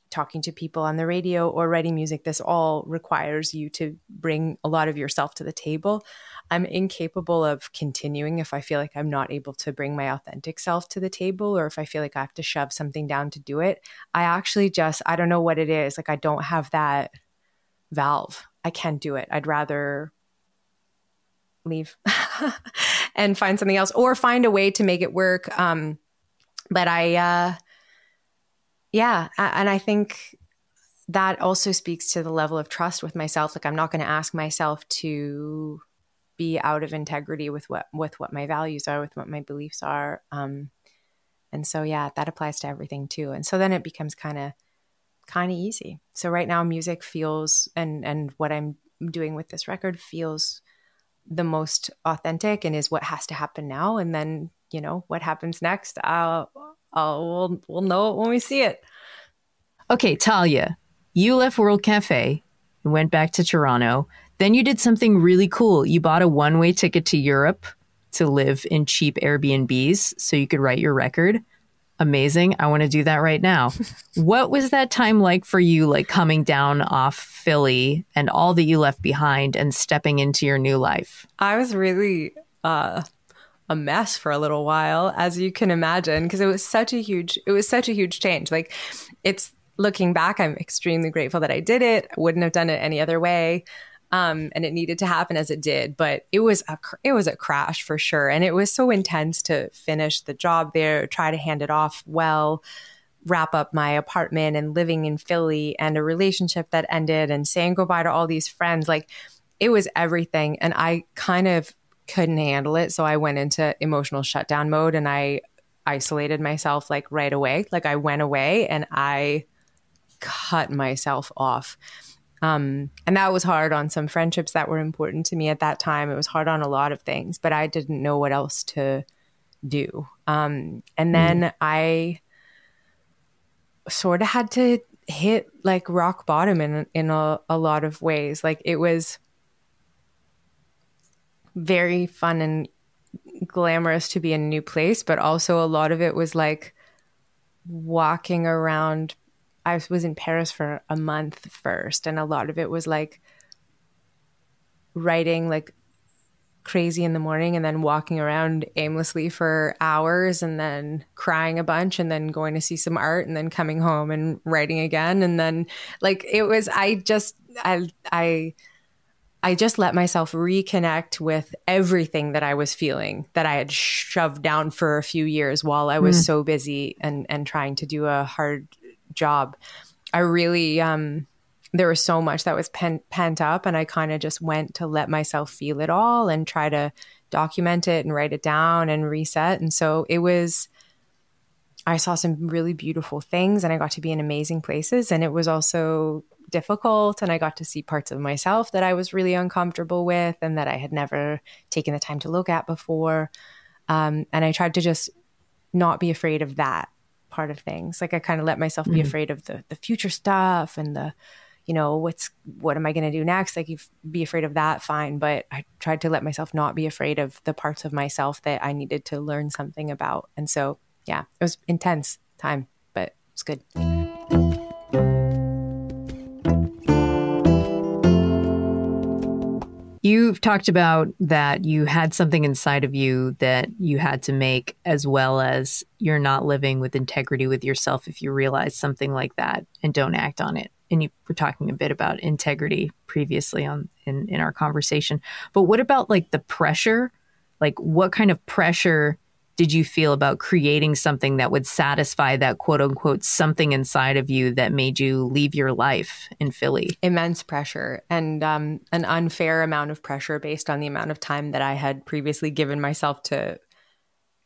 talking to people on the radio or writing music, this all requires you to bring a lot of yourself to the table. I'm incapable of continuing if I feel like I'm not able to bring my authentic self to the table, or if I feel like I have to shove something down to do it. I actually I don't know what it is. Like, I don't have that valve. I can't do it. I'd rather leave and find something else, or find a way to make it work. But and I think that also speaks to the level of trust with myself. Like, I'm not going to ask myself to be out of integrity with what my values are, with what my beliefs are. And so, that applies to everything too. And so then it becomes kind of easy. So right now music feels, and what I'm doing with this record feels the most authentic, and is what has to happen now. And then, what happens next, we'll know it when we see it. Okay, Talia, you left World Cafe and went back to Toronto. Then you did something really cool. You bought a one-way ticket to Europe to live in cheap Airbnbs so you could write your record. Amazing. I want to do that right now. What was that time like for you, like coming down off Philly and all that you left behind and stepping into your new life? I was really a mess for a little while, as you can imagine, because it was such a huge change. Like, it's looking back, I'm extremely grateful that I did it. I wouldn't have done it any other way. And it needed to happen as it did, but it was a crash for sure. And it was so intense to finish the job there, try to hand it off well, wrap up my apartment and living in Philly and a relationship that ended and saying goodbye to all these friends. Like, it was everything. And I kind of couldn't handle it. So I went into emotional shutdown mode and I isolated myself like right away. Like, I went away and I cut myself off. And that was hard on some friendships that were important to me at that time. It was hard on a lot of things, but I didn't know what else to do. And then I sort of had to hit like rock bottom in a lot of ways. Like, it was very fun and glamorous to be in a new place, but also a lot of it was like walking around. I was in Paris for a month first, and a lot of it was like writing like crazy in the morning and then walking around aimlessly for hours and then crying a bunch and then going to see some art and then coming home and writing again. And then like it was, I just let myself reconnect with everything that I was feeling that I had shoved down for a few years while I was so busy and trying to do a hard job. I really, there was so much that was pent up, and I kind of just went to let myself feel it all and try to document it and write it down and reset. And so I saw some really beautiful things and I got to be in amazing places, and it was also difficult. And I got to see parts of myself that I was really uncomfortable with and that I had never taken the time to look at before. And I tried to just not be afraid of that part of things. Like, I kind of let myself be afraid of the future stuff and the, you know, what am I going to do next? Like, you be afraid of that, fine. But I tried to let myself not be afraid of the parts of myself that I needed to learn something about. And so, yeah, it was intense time, but it was good. You've talked about that you had something inside of you that you had to make, as well as you're not living with integrity with yourself if you realize something like that and don't act on it. And you were talking a bit about integrity previously in our conversation. But what about like the pressure? Like, what kind of pressure did you feel about creating something that would satisfy that quote unquote something inside of you that made you leave your life in Philly? Immense pressure, and an unfair amount of pressure based on the amount of time that I had previously given myself to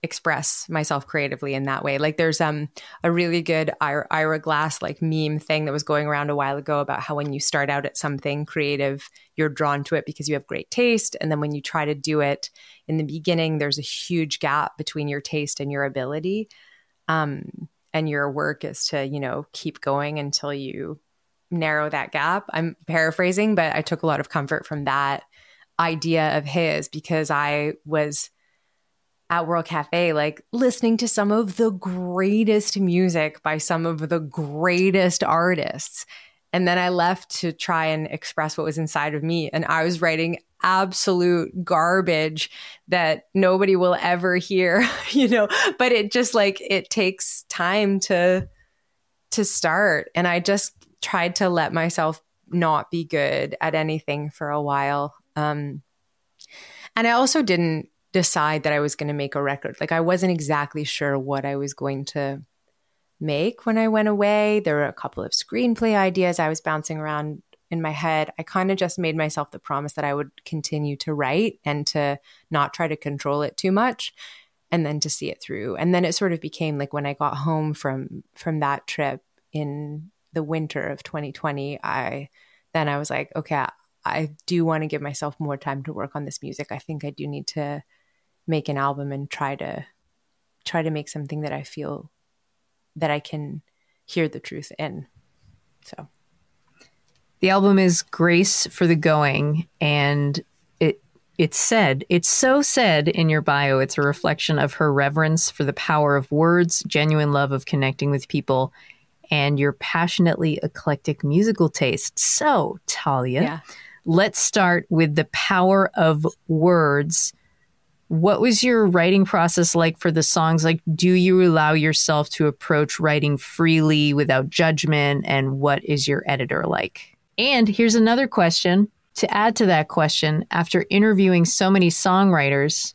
express myself creatively in that way. Like, there's a really good Ira Glass like meme thing that was going around a while ago about how when you start out at something creative, you're drawn to it because you have great taste. And then when you try to do it in the beginning, there's a huge gap between your taste and your ability. And your work is to, you know, keep going until you narrow that gap. I'm paraphrasing, but I took a lot of comfort from that idea of his, because I was at World Cafe, like listening to some of the greatest music by some of the greatest artists. And then I left to try and express what was inside of me. And I was writing absolute garbage that nobody will ever hear, you know, but it just like, it takes time to start. And I just tried to let myself not be good at anything for a while. And I also didn't decide that I was going to make a record. Like, I wasn't exactly sure what I was going to make when I went away. There were a couple of screenplay ideas I was bouncing around in my head. I kind of just made myself the promise that I would continue to write and to not try to control it too much, and then to see it through. And then it sort of became like, when I got home from that trip in the winter of 2020, I was like, okay, I do want to give myself more time to work on this music. I think I do need to make an album and try to make something that I feel that I can hear the truth in. So the album is Grace for the Going, and it's so said in your bio. It's a reflection of her reverence for the power of words, genuine love of connecting with people, and your passionately eclectic musical taste. So, Talia, let's start with the power of words. What was your writing process like for the songs? Like, do you allow yourself to approach writing freely without judgment? And what is your editor like? And here's another question to add to that question, after interviewing so many songwriters,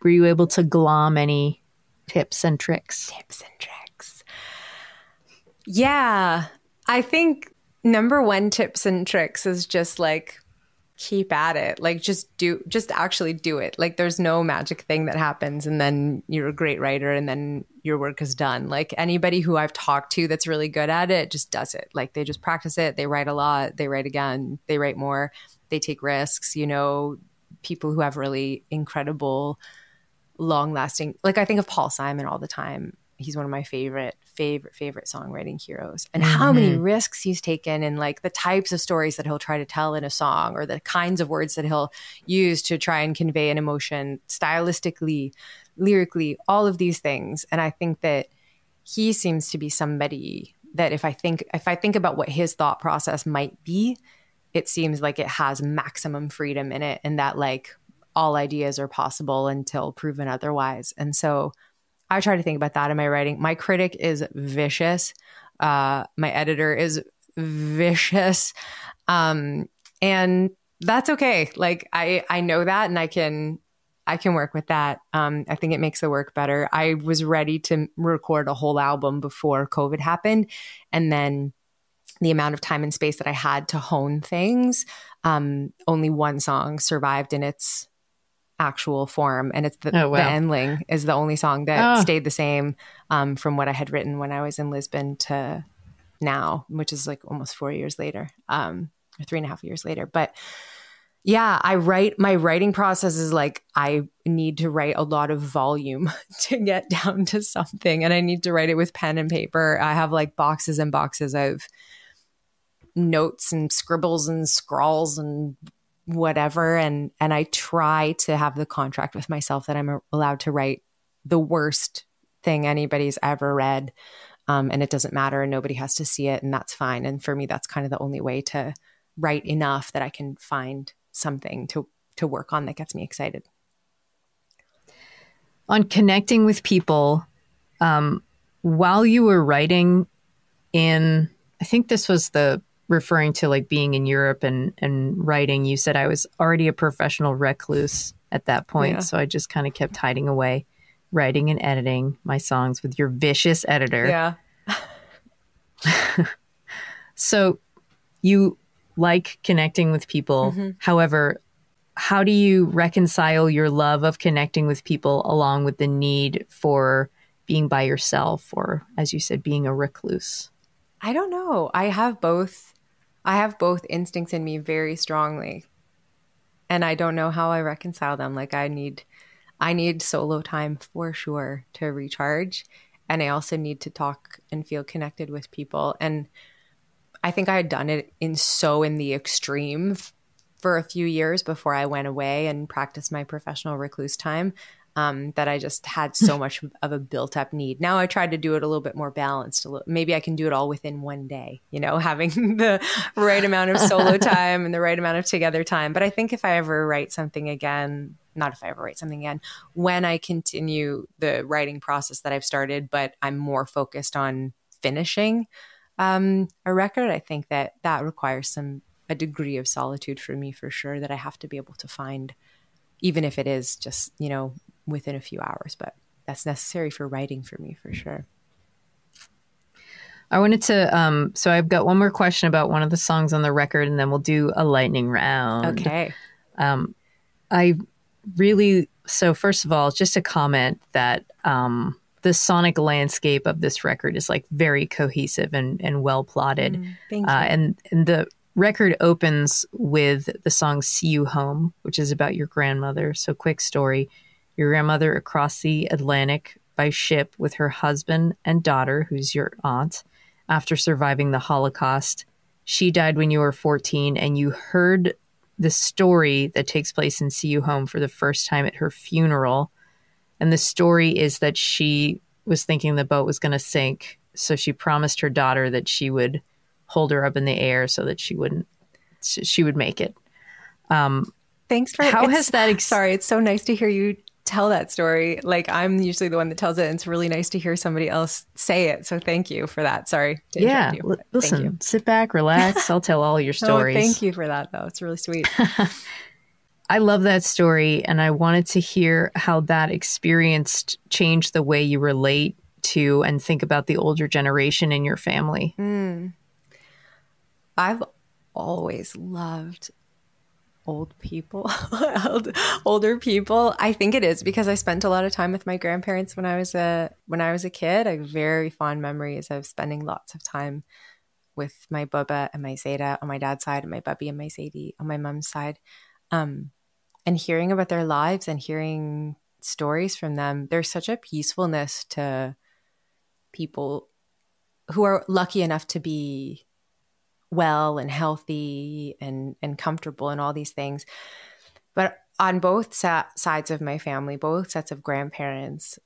were you able to glom any tips and tricks? Tips and tricks. Yeah. I think number one tips and tricks is just like, keep at it. Like just actually do it. Like there's no magic thing that happens and then you're a great writer and then your work is done. Like anybody who I've talked to that's really good at it just does it. Like they just practice it. They write a lot. They write again. They write more. They take risks. You know, people who have really incredible, long lasting, like I think of Paul Simon all the time. He's one of my favorite songwriting heroes, and how many risks he's taken and like the types of stories that he'll try to tell in a song or the kinds of words that he'll use to try and convey an emotion stylistically, lyrically, all of these things. And I think that he seems to be somebody that if I think about what his thought process might be, it seems like it has maximum freedom in it and that like all ideas are possible until proven otherwise. And so I try to think about that in my writing. My critic is vicious. My editor is vicious. And that's okay. Like I know that and I can work with that. I think it makes the work better. I was ready to record a whole album before COVID happened. And then the amount of time and space that I had to hone things, only one song survived in its actual form, and it's the Endling is the only song that stayed the same from what I had written when I was in Lisbon to now, which is like almost 4 years later, or 3.5 years later. But yeah, my writing process is like I need to write a lot of volume to get down to something, and I need to write it with pen and paper. I have like boxes and boxes of notes and scribbles and scrawls and whatever. And I try to have the contract with myself that I'm allowed to write the worst thing anybody's ever read. And it doesn't matter and nobody has to see it and that's fine. And for me, that's kind of the only way to write enough that I can find something to work on that gets me excited. On connecting with people, while you were writing in, I think this was referring to like being in Europe and writing, you said I was already a professional recluse at that point. Yeah. So I just kind of kept hiding away, writing and editing my songs with your vicious editor. Yeah. So you like connecting with people. Mm-hmm. However, how do you reconcile your love of connecting with people along with the need for being by yourself or, as you said, being a recluse? I don't know. I have both instincts in me very strongly. And I don't know how I reconcile them. Like I need solo time for sure to recharge. And I also need to talk and feel connected with people. And I think I had done it in the extreme for a few years before I went away and practiced my professional recluse time. That I just had so much of a built up need. Now I tried to do it a little bit more balanced. Maybe I can do it all within one day, you know, having the right amount of solo time and the right amount of together time. But I think if I ever write something again, when I continue the writing process that I've started, but I'm more focused on finishing a record, I think that requires a degree of solitude for me for sure that I have to be able to find, even if it is just, you know, within a few hours, but that's necessary for writing for me for sure. I wanted to, so I've got one more question about one of the songs on the record and then we'll do a lightning round. Okay. So first of all, just a comment that the sonic landscape of this record is like very cohesive and well plotted. Thank you. And the record opens with the song See You Home, which is about your grandmother. So quick story. Your grandmother across the Atlantic by ship with her husband and daughter, who's your aunt, after surviving the Holocaust. She died when you were 14, and you heard the story that takes place in See You Home for the first time at her funeral. And the story is that she was thinking the boat was going to sink, so she promised her daughter that she would hold her up in the air so that she would make it. Thanks for how has that? Sorry, it's so nice to hear you tell that story. Like, I'm usually the one that tells it, and it's really nice to hear somebody else say it. So thank you for that. Sorry to interrupt you. Listen, thank you. Sit back, relax. I'll tell all your stories. Oh, thank you for that, though. It's really sweet. I love that story, and I wanted to hear how that experience changed the way you relate to and think about the older generation in your family. I've always loved old people, older people. I think it is because I spent a lot of time with my grandparents when I was a kid. I have very fond memories of spending lots of time with my Bubba and my Zeta on my dad's side, and my Bubby and my Zadie on my mom's side. And hearing about their lives and hearing stories from them, there's such a peacefulness to people who are lucky enough to be well and healthy and comfortable and all these things. But on both sides of my family, both sets of grandparents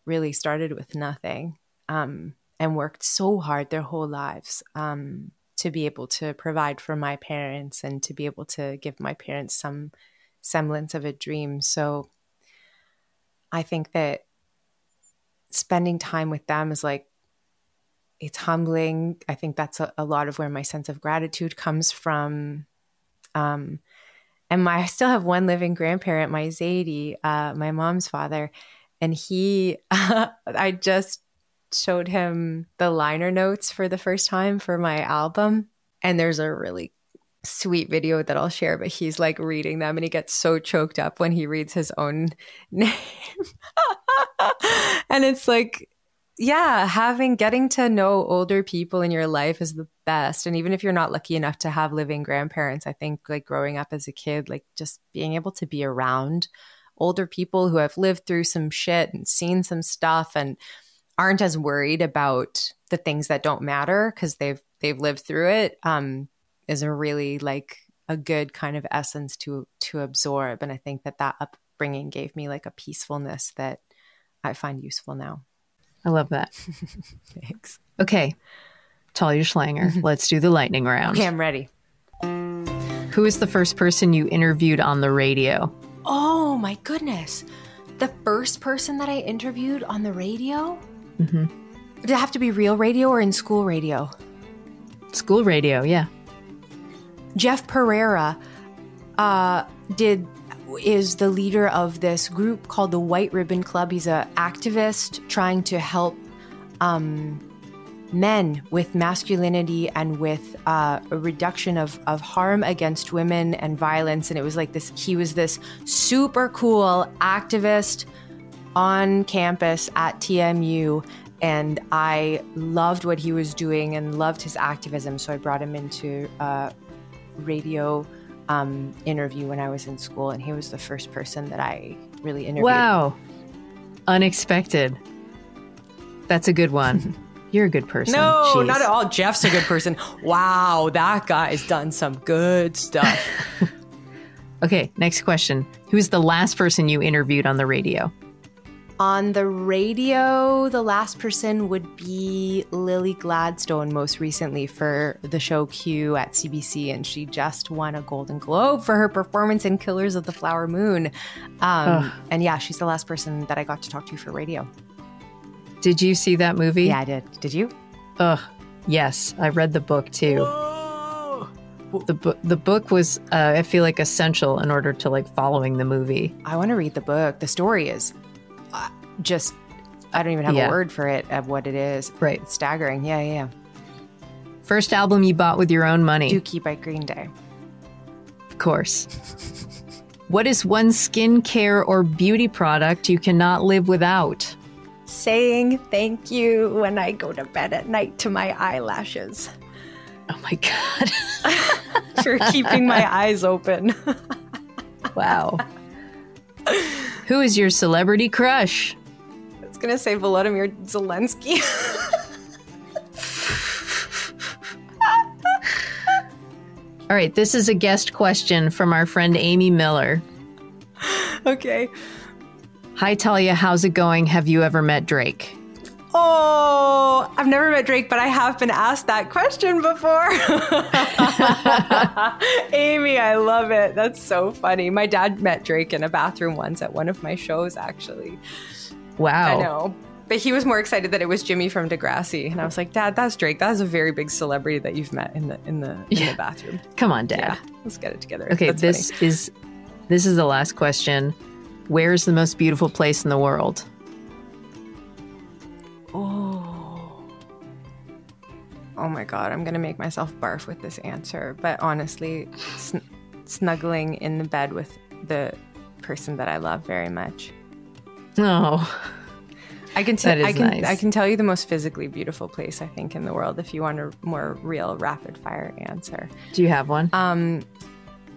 really started with nothing and worked so hard their whole lives to be able to provide for my parents and to be able to give my parents some semblance of a dream. So I think that spending time with them is like, it's humbling. I think that's a lot of where my sense of gratitude comes from. And I still have one living grandparent, my Zadie, my mom's father. And I just showed him the liner notes for the first time for my album. And there's a really sweet video that I'll share, but he's like reading them and he gets so choked up when he reads his own name. And it's like, yeah, getting to know older people in your life is the best. And even if you're not lucky enough to have living grandparents, I think like growing up as a kid, like just being able to be around older people who have lived through some shit and seen some stuff and aren't as worried about the things that don't matter because they've lived through it, is a really like a good kind of essence to absorb. And I think that upbringing gave me like a peacefulness that I find useful now. I love that. Thanks. Okay, Talia Schlanger, let's do the lightning round. Okay, I'm ready. Who is the first person you interviewed on the radio? Oh my goodness. The first person that I interviewed on the radio? Mm-hmm. Did it have to be real radio or in school radio? School radio, yeah. Jeff Pereira is the leader of this group called the White Ribbon Club. He's an activist trying to help men with masculinity and with a reduction of harm against women and violence. And it was like this, he was this super cool activist on campus at TMU. And I loved what he was doing and loved his activism. So I brought him into radio interview when I was in school, and he was the first person that I really interviewed. Wow. Unexpected. That's a good one. You're a good person. No, Jeez. not at all. Jeff's a good person. Wow, that guy's done some good stuff. Okay, next question. Who's the last person you interviewed on the radio? On the radio, the last person would be Lily Gladstone, most recently for the show Q at CBC, and she just won a Golden Globe for her performance in Killers of the Flower Moon. And yeah, she's the last person that I got to talk to for radio. Did you see that movie? Yeah, I did. Did you? Yes. I read the book too. Whoa. The book was, I feel like, essential in order to like following the movie. I want to read the book. The story is just, I don't even have a word for it of what it is. Right. It's staggering. Yeah. First album you bought with your own money? Dookie by Green Day. Of course. What is one skincare or beauty product you cannot live without? Saying thank you when I go to bed at night to my eyelashes. Oh my God. For keeping my eyes open. Wow. Who is your celebrity crush? I was going to say Volodymyr Zelensky. All right, this is a guest question from our friend Amy Miller. Okay. Hi, Talia. How's it going? Have you ever met Drake? Oh, I've never met Drake, but I have been asked that question before. Amy, I love it. That's so funny. My dad met Drake in a bathroom once at one of my shows, actually. Wow. I know. But he was more excited that it was Jimmy from Degrassi. And I was like, Dad, that's Drake. That is a very big celebrity that you've met in the bathroom. Come on, Dad. Yeah, let's get it together. Okay, That's this is the last question. Where is the most beautiful place in the world? Oh my God, I'm going to make myself barf with this answer. But honestly, snuggling in the bed with the person that I love very much. Oh, I can nice. I can tell you the most physically beautiful place, I think, in the world if you want a more real rapid fire answer. Do you have one?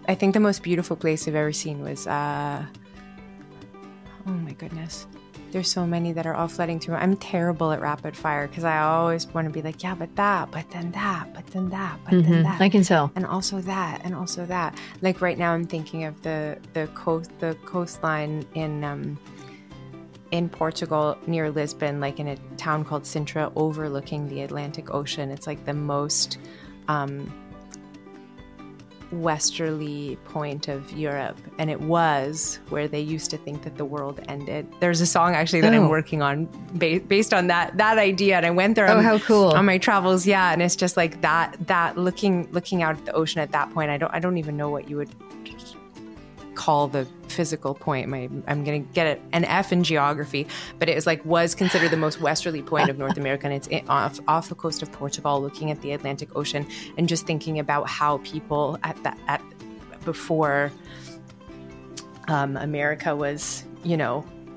I think the most beautiful place I've ever seen was, oh my goodness. There's so many that are all flooding through. I'm terrible at rapid fire because I always want to be like, yeah, but that, but then that, but then that, but then that. I can tell. And also that, and also that. Like right now I'm thinking of the coastline in Portugal near Lisbon, like in a town called Sintra overlooking the Atlantic Ocean. It's like the most westerly point of Europe, and it was where they used to think that the world ended. There's a song actually that I'm working on based on that idea, and I went there how cool. on my travels. Yeah, and it's just like that looking out at the ocean at that point. I don't even know what you would call the physical point. I'm going to get an F in geography, but it was considered the most westerly point of North America, and it's off the coast of Portugal, looking at the Atlantic Ocean, and just thinking about how people before America was,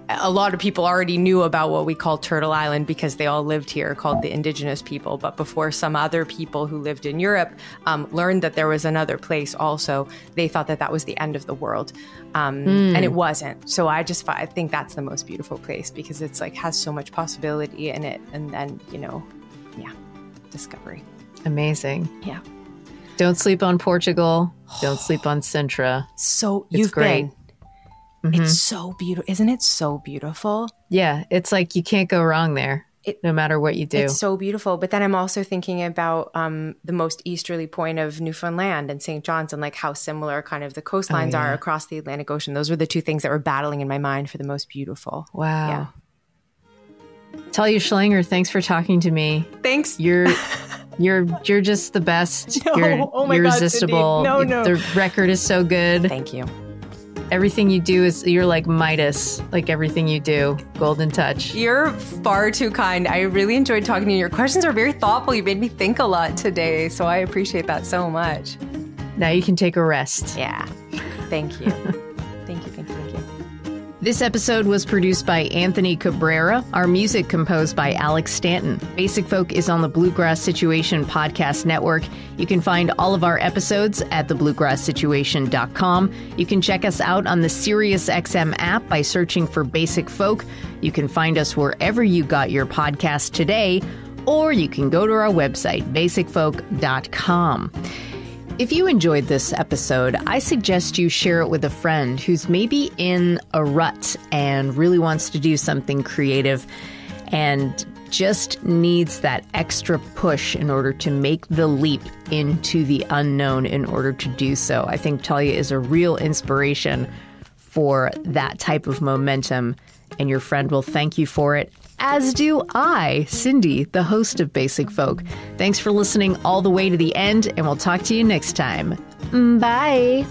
a lot of people already knew about what we call Turtle Island because they all lived here, called the indigenous people. But before some other people who lived in Europe learned that there was another place also, they thought that was the end of the world. And it wasn't. So I think that's the most beautiful place because it's has so much possibility in it. And then, discovery. Amazing. Yeah. Don't sleep on Portugal. Don't sleep on Sintra. So it's great. Been. It's so beautiful. Isn't it so beautiful? Yeah. It's you can't go wrong there, no matter what you do. It's so beautiful. But then I'm also thinking about the most easterly point of Newfoundland and St. John's, and how similar kind of the coastlines are across the Atlantic Ocean. Those were the two things that were battling in my mind for the most beautiful. Wow. Yeah. Talia Schlanger, thanks for talking to me. Thanks. You're just the best. No. You're irresistible. God, no. The record is so good. Thank you. Everything you do you're like Midas, everything you do, golden touch. You're far too kind. I really enjoyed talking to you. Your questions are very thoughtful. You made me think a lot today, so I appreciate that so much. Now you can take a rest. Yeah. Thank you. Thank you. This episode was produced by Anthony Cabrera. Our music composed by Alex Stanton. Basic Folk is on the Bluegrass Situation Podcast Network. You can find all of our episodes at thebluegrasssituation.com. You can check us out on the SiriusXM app by searching for Basic Folk. You can find us wherever you got your podcast today, or you can go to our website, basicfolk.com. If you enjoyed this episode, I suggest you share it with a friend who's maybe in a rut and really wants to do something creative and just needs that extra push in order to make the leap into the unknown in order to do so. I think Talia is a real inspiration for that type of momentum, and your friend will thank you for it. As do I, Cindy, the host of Basic Folk. Thanks for listening all the way to the end, and we'll talk to you next time. Bye.